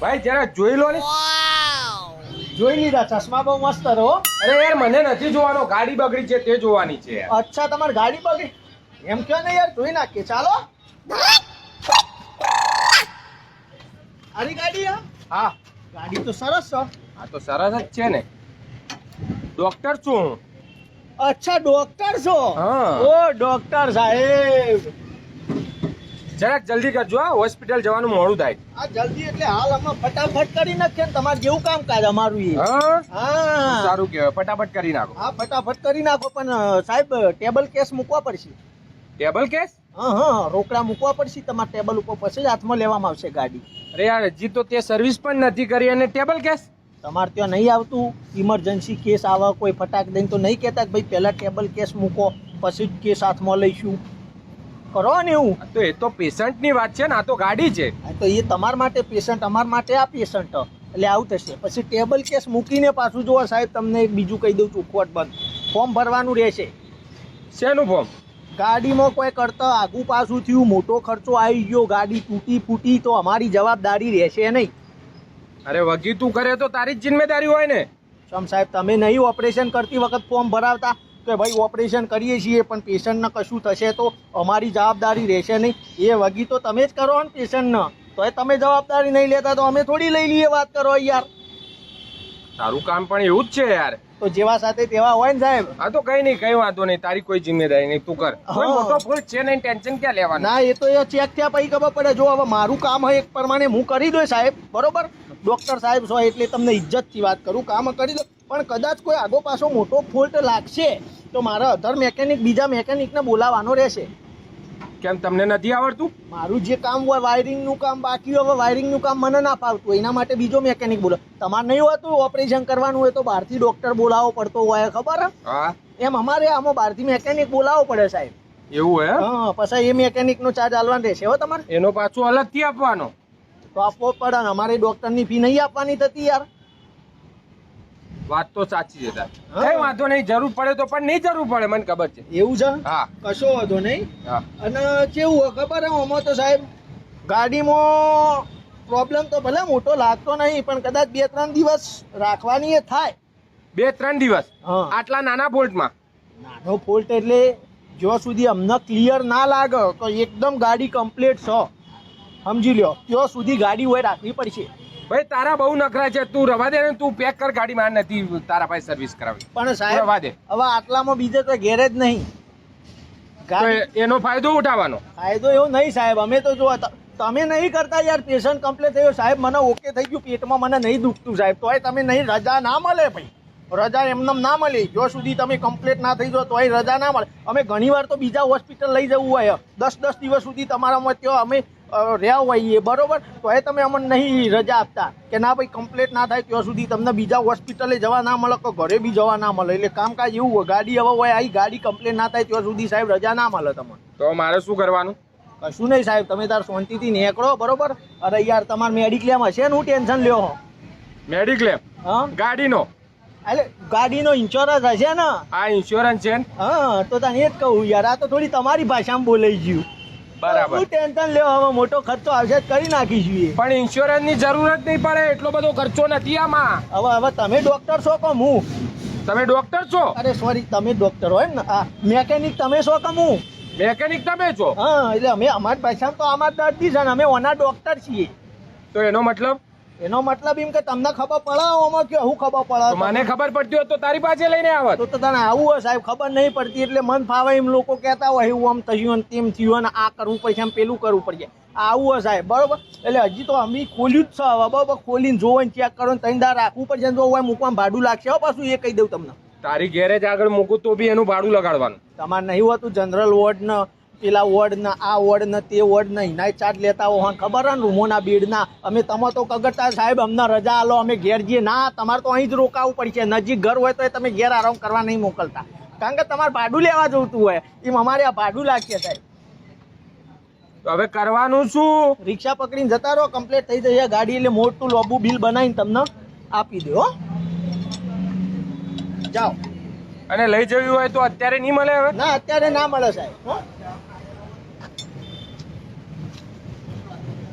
ભાઈ જરા જોઈ લો ને. જોઈ લીધા, ચશ્મા બહુ મસ્ત રહો. અરે યાર મને નથી જોવાનો, ગાડી બગડી છે તે જોવાની છે યાર. અચ્છા, તમારી ગાડી બગડી એમ કયો ને યાર, જોઈ નાખીએ. ચાલો, આરી ગાડી હે? હા ગાડી તો સરસ છે. આ તો સરસ જ છે ને. ડોક્ટર છું હું. અચ્છા, ડોક્ટર છો? હા. ઓ ડોક્ટર સાહેબ, જરાક જલ્દી કરજો, હા હોસ્પિટલ જવાનું મોડું થાય. આ જલ્દી એટલે હાલ અમે ફટાફટ કરી નાખીએ ને, તમારે જેવું કામકાજ અમારું એ. હા હા સારું કહેવાય, ફટાફટ કરી નાખો. હા, ફટાફટ કરી નાખો. પણ સાહેબ, ટેબલ કેસ મૂકવા પડશે. Table case? હા, રોકડા મૂકવા પડશે તમારા ટેબલ ઉપર, પછી જ હાથમાં લેવામાં આવશે ગાડી. અરે યાર હજી તો તે સર્વિસ પણ નથી કરી અને ટેબલ કેસ? તમારે ત્યાં નહીં આવતું? ઇમરજન્સી કેસ આવે કોઈ ફટાક દઈને તો નહીં કહેતા કે ભાઈ પહેલા ટેબલ કેસ મૂકો પછી જ કેસ હાથમાં લઈશું? કરો ને એવું. તો એ તો પેશન્ટની વાત છે ને, આ તો ગાડી છે. હા, તો એ તમારા માટે પેશન્ટ, અમારા માટે આ પેશન્ટ, એટલે આવું થશે. પછી ટેબલ કેસ મૂકીને પાછું જોવો સાહેબ, તમને એક બીજું કહી દઉં, ચોખવટ બંધ. ફોર્મ ભરવાનું રહેશે. શેનું ફોર્મ? ગાડીમાં કોઈ કરતા આગું પાછું થયું, મોટો ખર્ચો આવી ગયો, ગાડી તૂટી ફૂટી, તો અમારી જવાબદારી રહેશે નહીં. અરે વગી તું કરે તો તારી જ જિમ્મેદારી હોય ને. સમ સાહેબ, તમે નહીં ઓપરેશન કરતી વખત ફોર્મ ભરાવતા કે ભાઈ ઓપરેશન કરીએ છીએ પણ પેશન્ટને કશું થશે તો અમારી જવાબદારી રહેશે નહીં? એ વગી તો તમે જ કરો ને પેશન્ટને, તો એ તમે જવાબદારી નહીં લેતા તો અમે થોડી લઈ લઈએ? વાત કરો યાર. તારું કામ પણ એવું જ છે યાર. તો જેવા સાથે તેવા હોય ને સાહેબ. હા તો કઈ નહીં, કઈ વાંધો નહીં, તારી કોઈ જિમ્મેદારી નહીં, તું કર. કોઈ હા. મોટો ભૂલ છે નહીં, ટેન્શન ક્યાં લેવાનું. ના, એ તો એ ચેક થયા પછી ખબર પડે. જો હવે મારું કામ હોય એક પ્રમાણે હું કરી દઉં સાહેબ, બરોબર? ડોક્ટર સાહેબ છો એટલે તમને ઇજ્જતથી વાત કરું, કામ કરી દો. પણ કદાચ કોઈ આગો પાછો મોટો ફોલ્ટ લાગશે તો મારા અધર મેકેનિક, બીજા મેકેનિકને બોલાવવાનો રહેશે. કેમ તમને નથી આવડતું? મારું જે કામ હોય વાયરિંગનું કામ બાકી હોય, વાયરિંગનું કામ મને ના ફાવતું, એના માટે બીજો મેકેનિક બોલો. તમારે નહીં હોતું ઓપરેશન કરવાનું હોય તો બહારથી ડોક્ટર બોલાવવો પડતો હોય, ખબર? હા એમ અમારે આમાં બહારથી મેકેનિક બોલાવવો પડે સાહેબ. એવું હે? હા, પછી એ મેકેનિકનો ચાર્જ આલવાનો રહેશે હો તમારે. એનો પાછો અલગથી આપવાનો? તો આપવો પડે ને, અમારે ડોક્ટરની ફી નહીં આપવાની થતી યાર. વાત તો સાચી છે તાર. હા. કઈ વાંધો નહીં, જરૂર પડે તો પણ નહીં જરૂર પડે, મને ખબર છે. એવું છે? હા કશો વાંધો નહીં. હા. અને કેવું હોય ખબર હે, આમાં તો સાહેબ ગાડીમાં પ્રોબ્લેમ તો ભલે મોટો લાગતો નહીં, પણ કદાચ 2-3 દિવસ રાખવાની એ થાય. 2-3 દિવસ હા. આટલા નાના બોલ્ટમાં? નાનો ફોલ્ટ એટલે જ્યાં સુધી અમને ક્લિયર ના લાગે તો એકદમ ગાડી કમ્પ્લીટ છે, સમજી લ્યો, ત્યાં સુધી ગાડી હોય રાખવી પડશે. ભાઈ તારા બહુ નખરા છે, તું રવા દે ને, તું પેક કર ગાડી. માર નથી તારા પાસે સર્વિસ કરાવી. પણ સાહેબ રવા દે. હવે આટલામાં બીજે તો ગેરેજ નહીં. તો એનો ફાયદો ઉઠાવવાનો. ફાયદો એવો નહીં સાહેબ, અમે તો જો તમે નહીં કરતા યાર. પેશન્ટ કમ્પ્લીટ થયો સાહેબ, મને ઓકે થઈ ગયું, પેટમાં મને નહીં દુખતું સાહેબ, તોય તમે નહીં, રજા ના મળે ભાઈ. રજા એમને ના મળે જો સુધી તમે કમ્પ્લીટ ના થઈ જાઓ તોય રજા ના મળે. અમે ઘણીવાર તો બીજા હોસ્પિટલ લઈ જવું હોય, 10 દિવસ સુધી તમારામાં ત્યાં અમે રહ્યા હોઈએ, બરોબર? તો એ તમે અમને નહીં રજા આપતા કે ના ભાઈ કમ્પ્લીટ ના થાય ત્યાં સુધી તમને બીજા હોસ્પિટલે જવા ના મળે કે ઘરે બી જવા ના મળે. એટલે કામકાજ એવું હોય, ગાડી હવે હોય આવી ગાડી કમ્પ્લીટ ના થાય ત્યાં સુધી સાહેબ રજા ના મળે તમને. તો મારે શું કરવાનું? કશું નહીં સાહેબ, તમે તાર શાંતિથી નીકળો, બરોબર? અરે યાર, તમારે મેડિક્લેમ હશે ને, હું ટેન્શન લ્યો હો. મેડિક્લેમ? હા, ગાડીનો? એટલે ગાડીનો ઇન્સ્યોરન્સ હશે ને? આ ઇન્સ્યોરન્સ છે ને? હા, તો તને એ જ કહું યાર, આ તો થોડી તમારી ભાષામાં બોલાઈ ગયું. બરાબર. હું ટેન્શન લેવો, હવે મોટો ખર્ચો આવશે જ કરી નાખીશું એ. પણ ઇન્સ્યોરન્સ ની જરૂર જ નહીં પડે, એટલો બધો ખર્ચો નથી આમાં. હવે તમે ડોક્ટર છો કે હું? તમે ડોક્ટર છો? અરે સોરી, તમે ડોક્ટર હોય ને. આ મેકેનિક તમે છો કે હું? મેકેનિક તમે છો? હા, એટલે અમે અમારી ભાષામાં તો આમાં દર્દી છે ને, અમે ઓના ડોક્ટર છીએ. તો એનો મતલબ? એનો મતલબ એમ કે તમને ખબર પડે આમાં કે હું ખબર તો પડે? મને ખબર પડતી હોત તો તારી પાસે લઈને આવત. તો તને આવું હોય સાહેબ, ખબર નહીં પડતી એટલે મન ફાવે એમ લોકો કહેતા હોય, એવું આમ થયું ને તેમ થયું ને આ કરવું પડશે, આમ પેલું કરવું પડશે. આવું હોય સાહેબ, બરોબર? એટલે હજી તો અમે ખોલ્યું જ છે હવે, બરોબર? ખોલીને જોવો ને ચેક કરો ને 3 દાડા રાખવું પડશે. જો હોય મૂકવામાં ભાડું લાગશે હો પાછું, એ કહી દઉં તમને. તારી ગેરેજ આગળ મૂકું તો બી એનું ભાડું લગાડવાનું. તમારે નહીં હોતું જનરલ વોર્ડ ને પેલા વોર્ડ ને આ વોર્ડ ને તે વોર્ડ ને એના ચાર્જ લેતા હો, હા ખબર હે ને, રૂમોના બેડના. અમે તમે તો કગરતા સાહેબ અમને રજા આલો, અમે ઘેર જઈએ. ના, તમારે તો અહીં જ રોકાવું પડશે. નજીક ઘર હોય તો તમે ઘેર આરામ કરવા નહીં મોકલતા, કારણ કે તમારે ભાડું લેવા જોતું હોય. એમ અમારે આ ભાડું લાગશે સાહેબ. તો હવે કરવાનું શું? રિક્ષા પકડીને જતા રહો, કમ્પ્લીટ થઈ જશે ગાડી એટલે મોટું લોબુ બિલ બનાવીને તમને આપી દો. હો, જાઓ. અને લઈ જવી હોય તો અત્યારે નહીં મળે હવે? ના, અત્યારે ના મળે સાહેબ. હો.